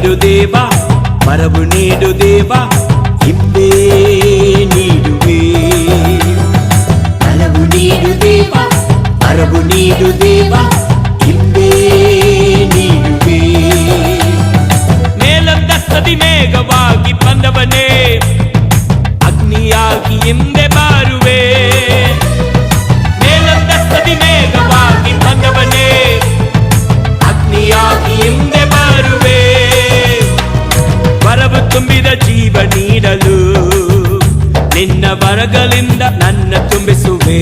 ನೀಡು ದೇವ, ವರವು ನೀಡು ದೇವ, ಹಿಂದೆ ನೀಡುವೆ. ಬಲವು ನೀಡು ದೇವ, ವರವು ನೀಡು ದೇವ, ಹಿಂದೆ ನೀಡುವೆ. ಮೇಲಂದಸ್ತದಿ ಮೇಘವಾಗಿ ಬಂದವನೇ, ಅಗ್ನಿಯಾಗಿ ಹಿಂದೆ ಬಾರುವೆ. ಮೇಲಂದಸ್ತದಿ ಮೇಘವಾಗಿ ಬಂದವನೇ, ಅಗ್ನಿಯಾಗಿ ಹಿಂದೆ ಬಾರುವೆ. ವರವು ತುಂಬಿದ ಜೀವ ನೀಡಲು, ನಿನ್ನ ವರಗಳಿಂದ ನನ್ನ ತುಂಬಿಸುವೆ.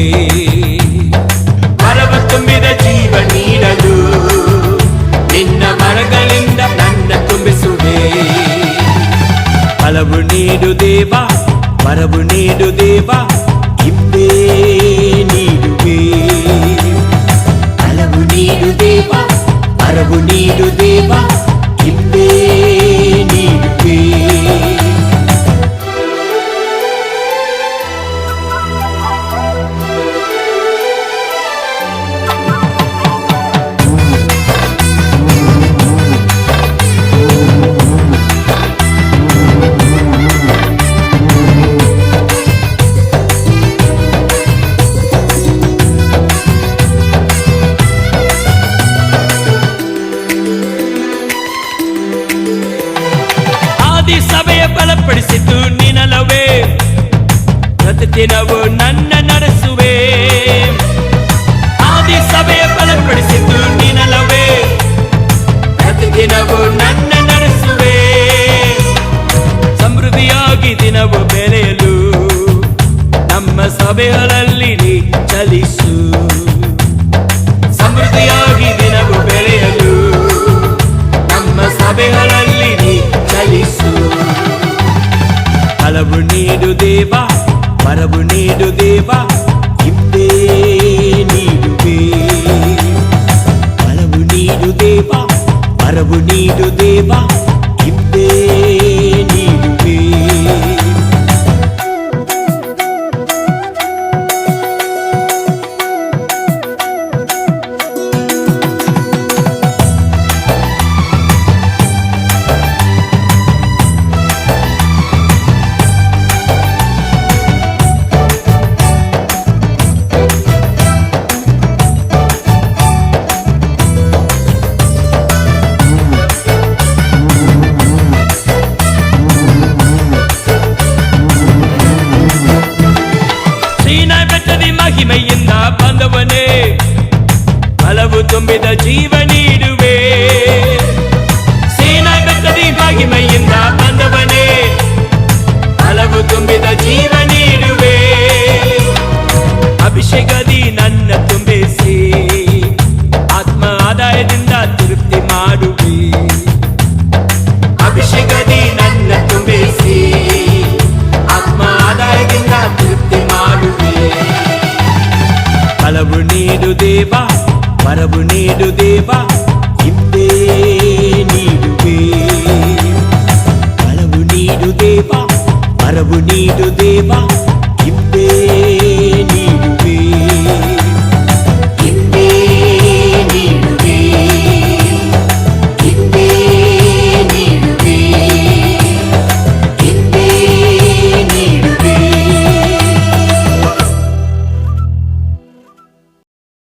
ವರವು ತುಂಬಿದ ಜೀವ ನೀಡಲು, ನಿನ್ನ ವರಗಳಿಂದ ನನ್ನ ತುಂಬಿಸುವೆ. ಬಲವು ನೀಡು ದೇವ, ವರವು ನೀಡು ದೇವ, ಹಿಂದೆ ನೀಡುವೆ. ಬಲವು ನೀಡು ದೇವ, ವರವು ನೀಡು ದೇವ, ಹಿಂದೆ ನೀಡುವೆ. ಸಭೆಯ ಬಲಪಡಿಸಿತು ನೀನಲ್ಲವೇ, ಪ್ರತಿದಿನವೂ ನನ್ನ ನಡೆಸುವೆ. ಆದಿ ಸಭೆಯ ಬಲಪಡಿಸಿತು ನೀನಲ್ಲವೇ, ಪ್ರತಿದಿನವೂ ನನ್ನ ನಡೆಸುವೆ. ಸಮೃದ್ಧಿಯಾಗಿ ದಿನವೂ ಬೆಳೆಯಲು ನಮ್ಮ ಸಭೆಗಳಲ್ಲಿ ನೀ ಚಲಿಸು. ಸಮೃದ್ಧಿಯಾಗಿ ದಿನವೂ ಬೆಳೆಯಲು ನಮ್ಮ ಸಭೆಗಳಲ್ಲಿ ನೀ ಚಲಿಸು. ಬಲವು ನೀಡು ದೇವ, ವರವು ನೀಡು ದೇವ, ಹಿಂದೆ ನೀಡುವೆ. ಬಲವು ನೀಡು ದೇವ, ವರವು ನೀಡು ದೇವ, ಹಿಂದೆ ನೀಡುವೆ. ಮಹಿಮೆಯಿಂದ ಬಂದವನೇ, ಬಲವು ತುಂಬಿದ ಜೀವ ನೀಡುವೆ. ಸೇನಾ ಬೆಟ್ಟದಿ ಮಹಿಮೆಯಿಂದ ಬಂದವನೇ, ಬಲವು ತುಂಬಿದ ಜೀವ ನೀಡುವೆ. ಅಭಿಷೇಕದಿ ನನ್ನ ತುಂಬಿಸಿ, ಆತ್ಮ ಆದಾಯದಿಂದ ತೃಪ್ತಿ ಮಾಡುವೆ. ಅಭಿಷೇಕದಿ ನನ್ನ ತುಂಬಿಸಿ, ಆತ್ಮ ಆದಾಯದಿಂದ ತೃಪ್ತಿ ಮಾಡುವೆ. ಬಲವು ನೀಡು ದೇವ, ವರವು ನೀಡು ದೇವ, ಹಿಂದೆ ನೀಡುವೆ. ಬಲವು ನೀಡು ದೇವ, ವರವು ನೀಡು ದೇವ,